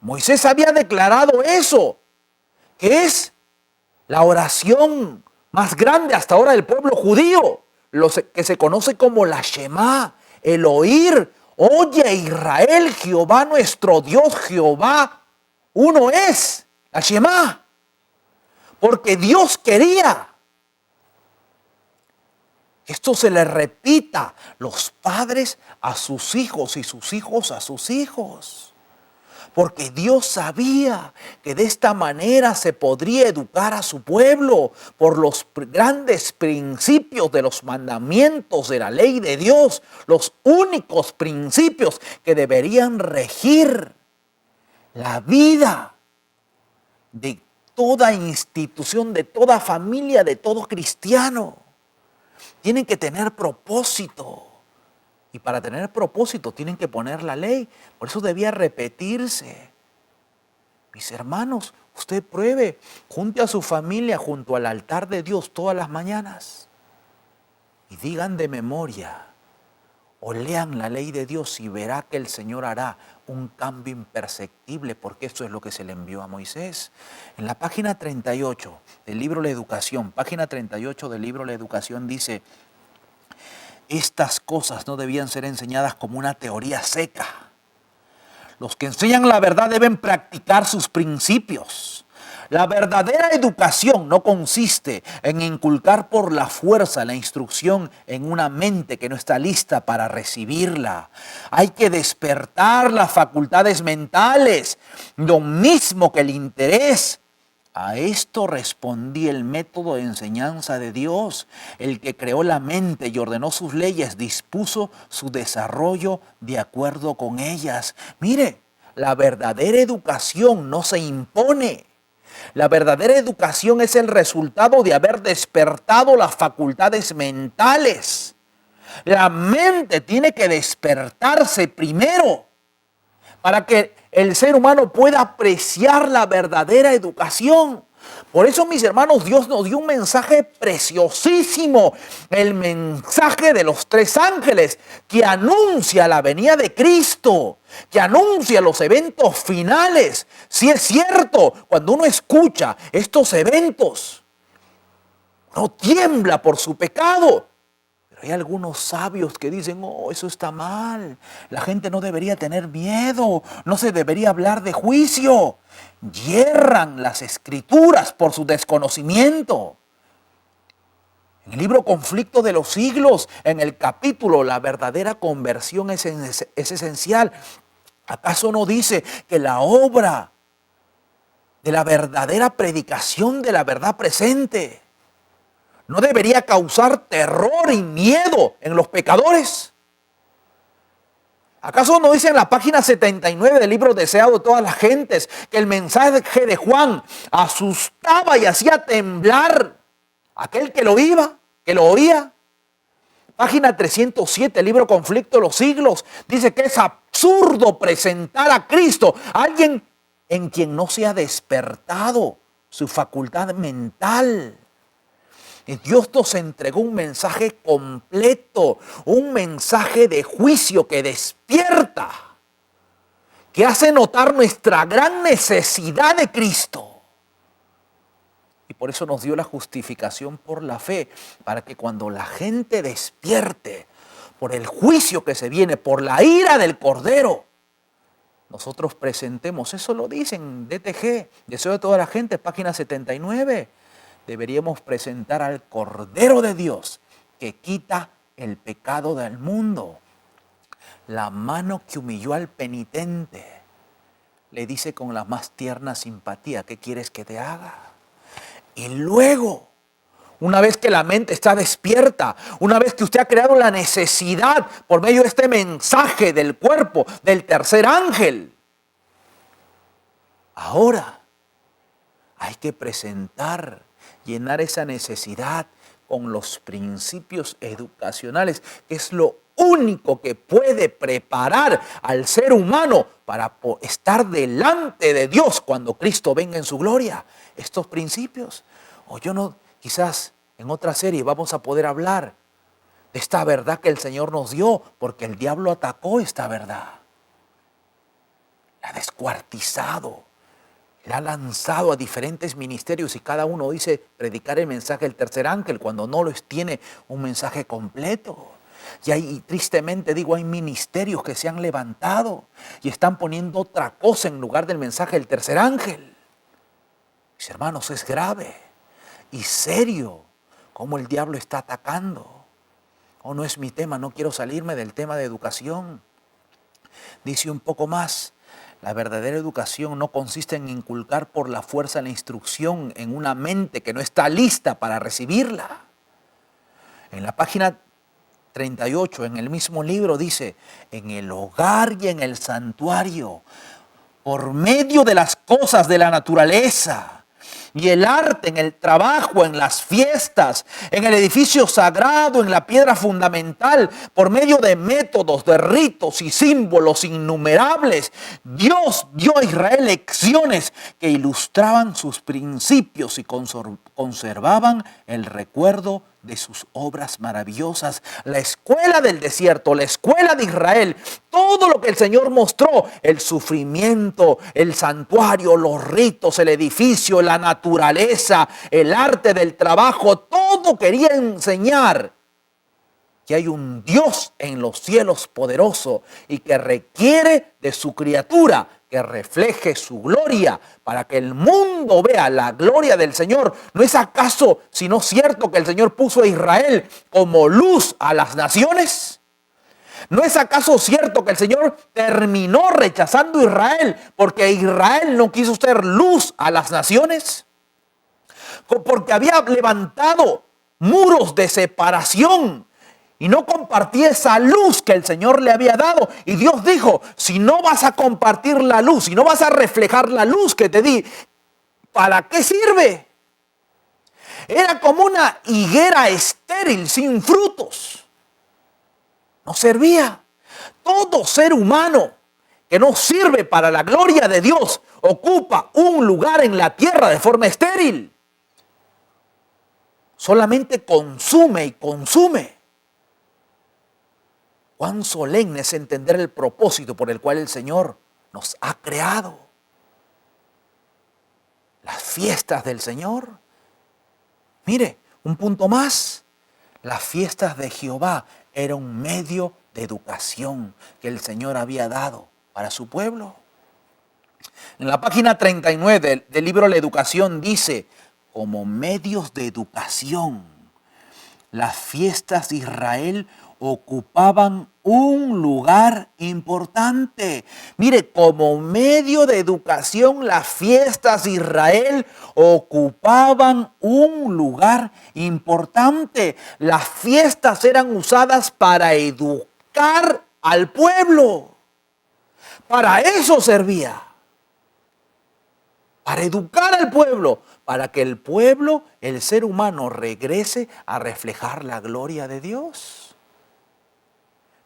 Moisés había declarado eso, que es la oración más grande hasta ahora del pueblo judío, lo que se conoce como la Shema, el oír. Oye Israel, Jehová nuestro Dios, Jehová uno es. La Shema, porque Dios quería que esto se le repita los padres a sus hijos y sus hijos a sus hijos. Porque Dios sabía que de esta manera se podría educar a su pueblo por los grandes principios de los mandamientos de la ley de Dios, los únicos principios que deberían regir la vida de toda institución, de toda familia, de todo cristiano. Tienen que tener propósito. Y para tener propósito tienen que poner la ley. Por eso debía repetirse. Mis hermanos, usted pruebe, junte a su familia junto al altar de Dios todas las mañanas. Y digan de memoria, o lean la ley de Dios y verá que el Señor hará un cambio imperceptible, porque esto es lo que se le envió a Moisés. En la página 38 del libro La Educación, página 38 del libro La Educación dice, estas cosas no debían ser enseñadas como una teoría seca. Los que enseñan la verdad deben practicar sus principios. La verdadera educación no consiste en inculcar por la fuerza la instrucción en una mente que no está lista para recibirla. Hay que despertar las facultades mentales, lo mismo que el interés. A esto respondí el método de enseñanza de Dios. El que creó la mente y ordenó sus leyes, dispuso su desarrollo de acuerdo con ellas. Mire, la verdadera educación no se impone. La verdadera educación es el resultado de haber despertado las facultades mentales. La mente tiene que despertarse primero para que el ser humano pueda apreciar la verdadera educación. Por eso, mis hermanos, Dios nos dio un mensaje preciosísimo, el mensaje de los tres ángeles que anuncia la venida de Cristo, que anuncia los eventos finales. Si es cierto, cuando uno escucha estos eventos, no tiembla por su pecado. Pero hay algunos sabios que dicen, oh, eso está mal. La gente no debería tener miedo, no se debería hablar de juicio. Yerran las escrituras por su desconocimiento. En el libro Conflicto de los Siglos, en el capítulo La verdadera conversión es esencial. ¿Acaso no dice que la obra de la verdadera predicación de la verdad presente no debería causar terror y miedo en los pecadores? ¿Acaso no dice en la página 79 del libro Deseado de todas las gentes que el mensaje de Juan asustaba y hacía temblar a aquel que lo oía? Página 307, el libro Conflicto de los Siglos, dice que es absurdo presentar a Cristo, a alguien en quien no se ha despertado su facultad mental. Y Dios nos entregó un mensaje completo, un mensaje de juicio que despierta, que hace notar nuestra gran necesidad de Cristo. Y por eso nos dio la justificación por la fe, para que cuando la gente despierte por el juicio que se viene, por la ira del Cordero, nosotros presentemos, eso lo dicen DTG, Deseo de toda la gente, página 79, deberíamos presentar al Cordero de Dios que quita el pecado del mundo. La mano que humilló al penitente le dice con la más tierna simpatía, ¿qué quieres que te haga? Y luego, una vez que la mente está despierta, una vez que usted ha creado la necesidad por medio de este mensaje del cuerpo del tercer ángel, ahora hay que llenar esa necesidad con los principios educacionales, que es lo único que puede preparar al ser humano para estar delante de Dios cuando Cristo venga en su gloria. Estos principios, quizás en otra serie vamos a poder hablar de esta verdad que el Señor nos dio, porque el diablo atacó esta verdad, la ha descuartizado, la ha lanzado a diferentes ministerios y cada uno dice predicar el mensaje del tercer ángel cuando no tiene un mensaje completo. Y tristemente digo, hay ministerios que se han levantado y están poniendo otra cosa en lugar del mensaje del tercer ángel. Mis hermanos, es grave y serio cómo el diablo está atacando. No es mi tema, no quiero salirme del tema de educación. Dice un poco más. La verdadera educación no consiste en inculcar por la fuerza la instrucción en una mente que no está lista para recibirla. En la página 38, en el mismo libro, dice, en el hogar y en el santuario, por medio de las cosas de la naturaleza y el arte, en el trabajo, en las fiestas, en el edificio sagrado, en la piedra fundamental, por medio de métodos, de ritos y símbolos innumerables, Dios dio a Israel lecciones que ilustraban sus principios y conservaban el recuerdo de sus obras maravillosas. La escuela del desierto, la escuela de Israel, todo lo que el Señor mostró, el sufrimiento, el santuario, los ritos, el edificio, la naturaleza, el arte del trabajo, todo quería enseñar que hay un Dios en los cielos poderoso y que requiere de su criatura que refleje su gloria para que el mundo vea la gloria del Señor. ¿No es acaso sino cierto que el Señor puso a Israel como luz a las naciones? ¿No es acaso cierto que el Señor terminó rechazando a Israel porque Israel no quiso ser luz a las naciones? Porque había levantado muros de separación y no compartía esa luz que el Señor le había dado. Y Dios dijo, si no vas a compartir la luz, si no vas a reflejar la luz que te di, ¿para qué sirve? Era como una higuera estéril, sin frutos. No servía. Todo ser humano que no sirve para la gloria de Dios, ocupa un lugar en la tierra de forma estéril. Solamente consume y consume. Cuán solemne es entender el propósito por el cual el Señor nos ha creado. Las fiestas del Señor. Mire, un punto más. Las fiestas de Jehová era un medio de educación que el Señor había dado para su pueblo. En la página 39 del libro La Educación dice, como medios de educación, las fiestas de Israel ocupaban un lugar importante. Mire, como medio de educación, las fiestas de Israel ocupaban un lugar importante. Las fiestas eran usadas para educar al pueblo. Para eso servía. Para educar al pueblo, para que el pueblo, el ser humano, regrese a reflejar la gloria de Dios.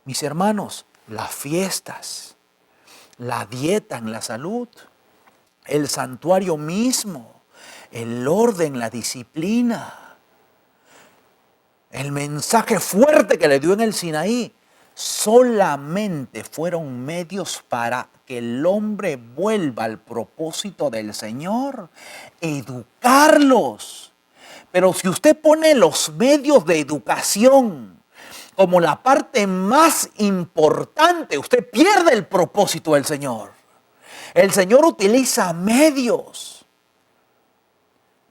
Mis hermanos, las fiestas, la dieta en la salud, el santuario mismo, el orden, la disciplina, el mensaje fuerte que le dio en el Sinaí, solamente fueron medios para que el hombre vuelva al propósito del Señor, educarlos. Pero si usted pone los medios de educación como la parte más importante, usted pierde el propósito del Señor. El Señor utiliza medios.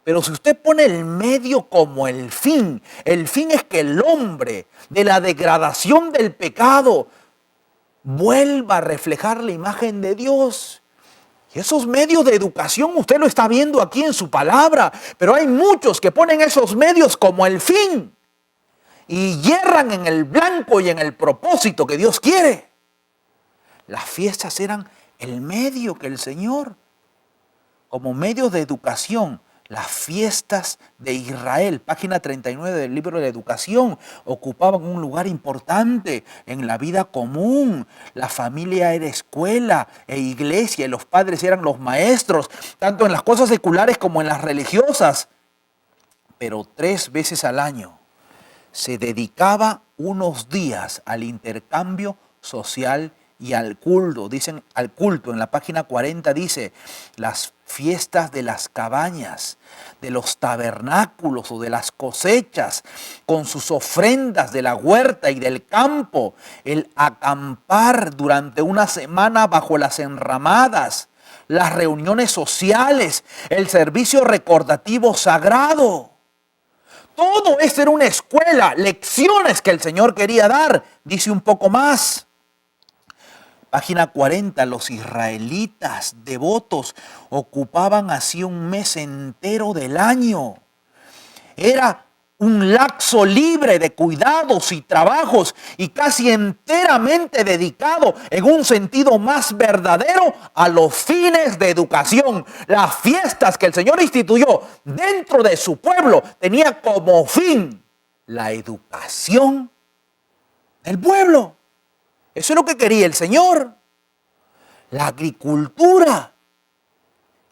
Pero si usted pone el medio como el fin es que el hombre de la degradación del pecado vuelva a reflejar la imagen de Dios. Y esos medios de educación usted lo está viendo aquí en su palabra, pero hay muchos que ponen esos medios como el fin y yerran en el blanco y en el propósito que Dios quiere. Las fiestas eran el medio que el Señor, como medios de educación, las fiestas de Israel, página 39 del libro de la Educación, ocupaban un lugar importante en la vida común. La familia era escuela e iglesia, y los padres eran los maestros, tanto en las cosas seculares como en las religiosas. Pero 3 veces al año se dedicaba unos días al intercambio social y al culto. Dicen al culto, en la página 40 dice, las fiestas de las cabañas, de los tabernáculos o de las cosechas, con sus ofrendas de la huerta y del campo, el acampar durante una semana bajo las enramadas, las reuniones sociales, el servicio recordativo sagrado. Todo esto era una escuela, lecciones que el Señor quería dar. Dice un poco más. Página 40, los israelitas devotos ocupaban así un mes entero del año. Era un lapso libre de cuidados y trabajos y casi enteramente dedicado en un sentido más verdadero a los fines de educación. Las fiestas que el Señor instituyó dentro de su pueblo tenía como fin la educación del pueblo. Eso es lo que quería el Señor. La agricultura.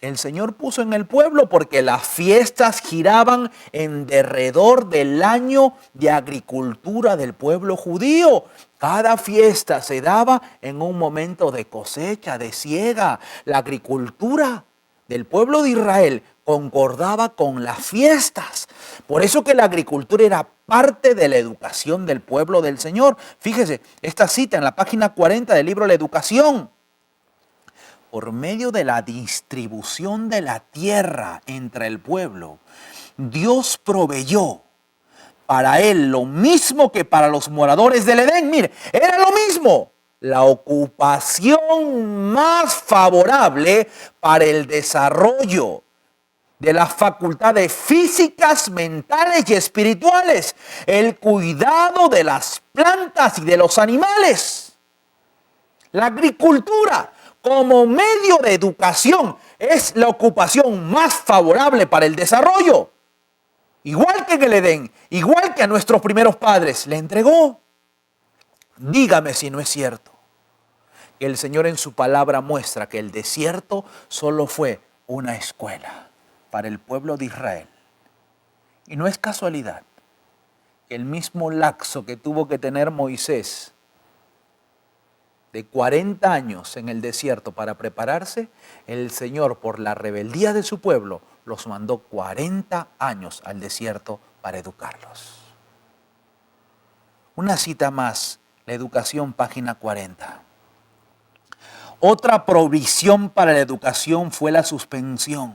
El Señor puso en el pueblo porque las fiestas giraban en derredor del año de agricultura del pueblo judío. Cada fiesta se daba en un momento de cosecha, de siega. La agricultura del pueblo de Israel concordaba con las fiestas. Por eso que la agricultura era parte de la educación del pueblo del Señor. Fíjese, esta cita en la página 40 del libro La Educación. Por medio de la distribución de la tierra entre el pueblo, Dios proveyó para él lo mismo que para los moradores del Edén. Mire, era lo mismo. La ocupación más favorable para el desarrollo de las facultades físicas, mentales y espirituales. El cuidado de las plantas y de los animales. La agricultura como medio de educación es la ocupación más favorable para el desarrollo. Igual que en el Edén, igual que a nuestros primeros padres, le entregó. Dígame si no es cierto que el Señor en su palabra muestra que el desierto solo fue una escuela para el pueblo de Israel. Y no es casualidad que el mismo lapso que tuvo que tener Moisés de 40 años en el desierto para prepararse, el Señor por la rebeldía de su pueblo los mandó 40 años al desierto para educarlos. Una cita más, la educación, página 40. Otra provisión para la educación fue la suspensión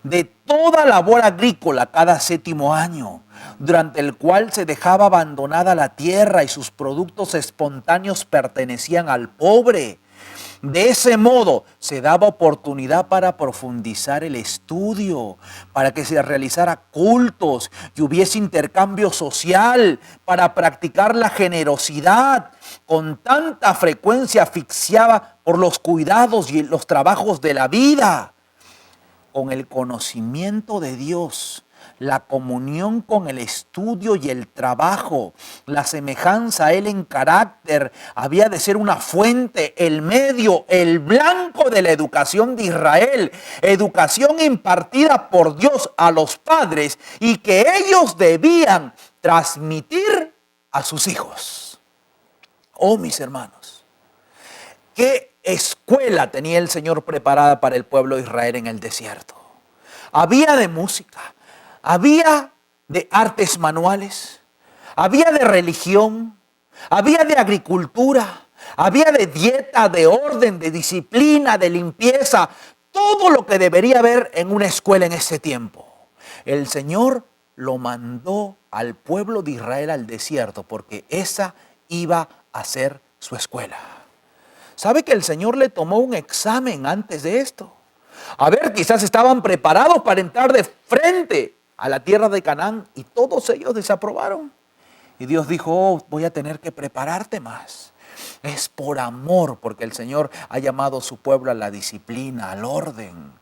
de toda labor agrícola cada 7º año, durante el cual se dejaba abandonada la tierra y sus productos espontáneos pertenecían al pobre. De ese modo se daba oportunidad para profundizar el estudio, para que se realizara cultos y hubiese intercambio social, para practicar la generosidad. Con tanta frecuencia asfixiaba por los cuidados y los trabajos de la vida. Con el conocimiento de Dios, la comunión con el estudio y el trabajo, la semejanza a Él en carácter, había de ser una fuente, el medio, el blanco de la educación de Israel. Educación impartida por Dios a los padres y que ellos debían transmitir a sus hijos. Oh, mis hermanos, ¿qué escuela tenía el Señor preparada para el pueblo de Israel en el desierto? Había de música, había de artes manuales, había de religión, había de agricultura, había de dieta, de orden, de disciplina, de limpieza, todo lo que debería haber en una escuela en ese tiempo. El Señor lo mandó al pueblo de Israel al desierto porque esa iba a ser su escuela. ¿Sabe que el Señor le tomó un examen antes de esto? A ver, quizás estaban preparados para entrar de frente a la tierra de Canaán y todos ellos desaprobaron. Y Dios dijo, oh, voy a tener que prepararte más. Es por amor, porque el Señor ha llamado a su pueblo a la disciplina, al orden.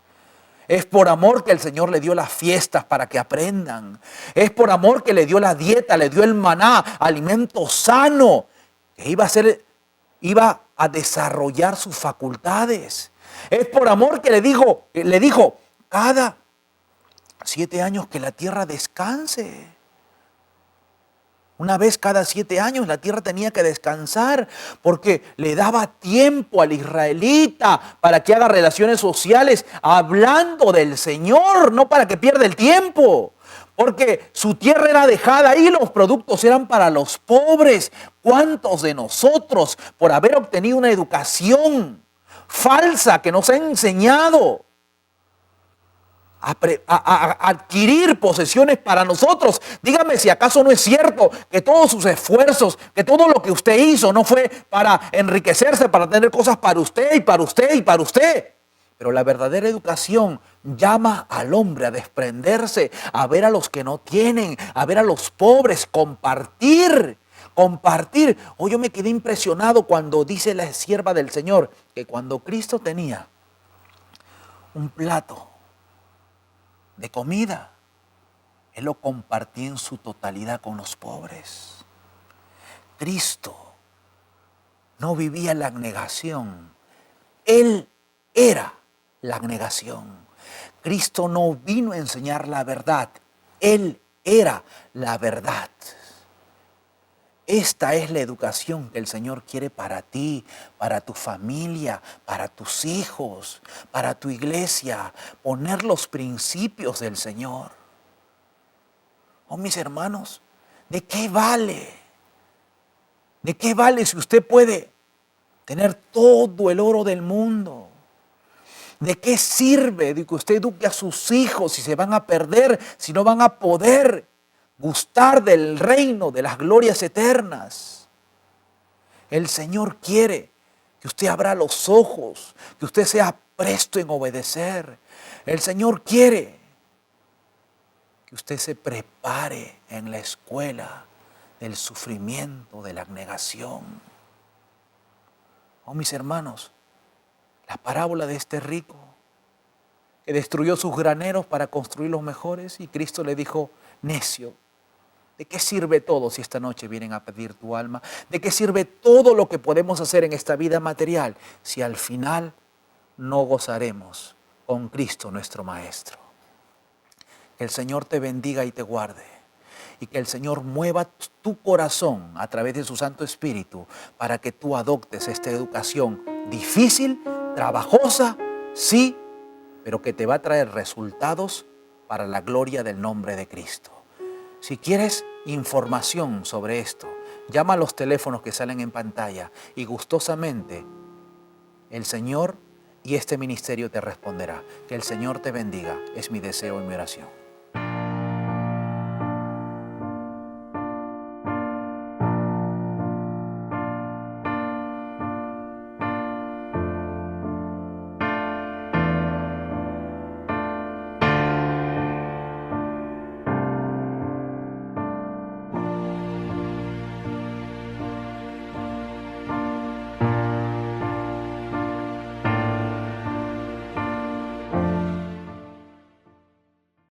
Es por amor que el Señor le dio las fiestas para que aprendan. Es por amor que le dio la dieta, le dio el maná, alimento sano, que iba a desarrollar sus facultades. Es por amor que le dijo, cada 7 años que la tierra descanse. Una vez cada 7 años la tierra tenía que descansar porque le daba tiempo al israelita para que haga relaciones sociales hablando del Señor, no para que pierda el tiempo. Porque su tierra era dejada ahí, los productos eran para los pobres. ¿Cuántos de nosotros, por haber obtenido una educación falsa que nos ha enseñado a adquirir posesiones para nosotros? Dígame si acaso no es cierto que todos sus esfuerzos, que todo lo que usted hizo no fue para enriquecerse, para tener cosas para usted y para usted y para usted. Pero la verdadera educación llama al hombre a desprenderse, a ver a los que no tienen, a ver a los pobres, compartir. Oh, yo me quedé impresionado cuando dice la sierva del Señor que cuando Cristo tenía un plato de comida, Él lo compartía en su totalidad con los pobres. Cristo no vivía la abnegación. Él era la abnegación. Cristo no vino a enseñar la verdad. Él era la verdad. Esta es la educación que el Señor quiere para ti, para tu familia, para tus hijos, para tu iglesia. Poner los principios del Señor. Oh, mis hermanos, ¿de qué vale? ¿De qué vale si usted puede tener todo el oro del mundo? ¿De qué sirve de que usted eduque a sus hijos si se van a perder, si no van a poder gustar del reino, de las glorias eternas? El Señor quiere que usted abra los ojos, que usted sea presto en obedecer. El Señor quiere que usted se prepare en la escuela del sufrimiento, de la abnegación. Oh, mis hermanos, la parábola de este rico que destruyó sus graneros para construir los mejores y Cristo le dijo, necio, ¿De qué sirve todo si esta noche vienen a pedir tu alma? ¿De qué sirve todo lo que podemos hacer en esta vida material si al final no gozaremos con Cristo nuestro Maestro? Que el Señor te bendiga y te guarde. Y que el Señor mueva tu corazón a través de su Santo Espíritu para que tú adoptes esta educación difícil, trabajosa, sí, pero que te va a traer resultados para la gloria del nombre de Cristo. Si quieres información sobre esto, llama a los teléfonos que salen en pantalla y gustosamente el Señor y este ministerio te responderá. Que el Señor te bendiga, es mi deseo y mi oración.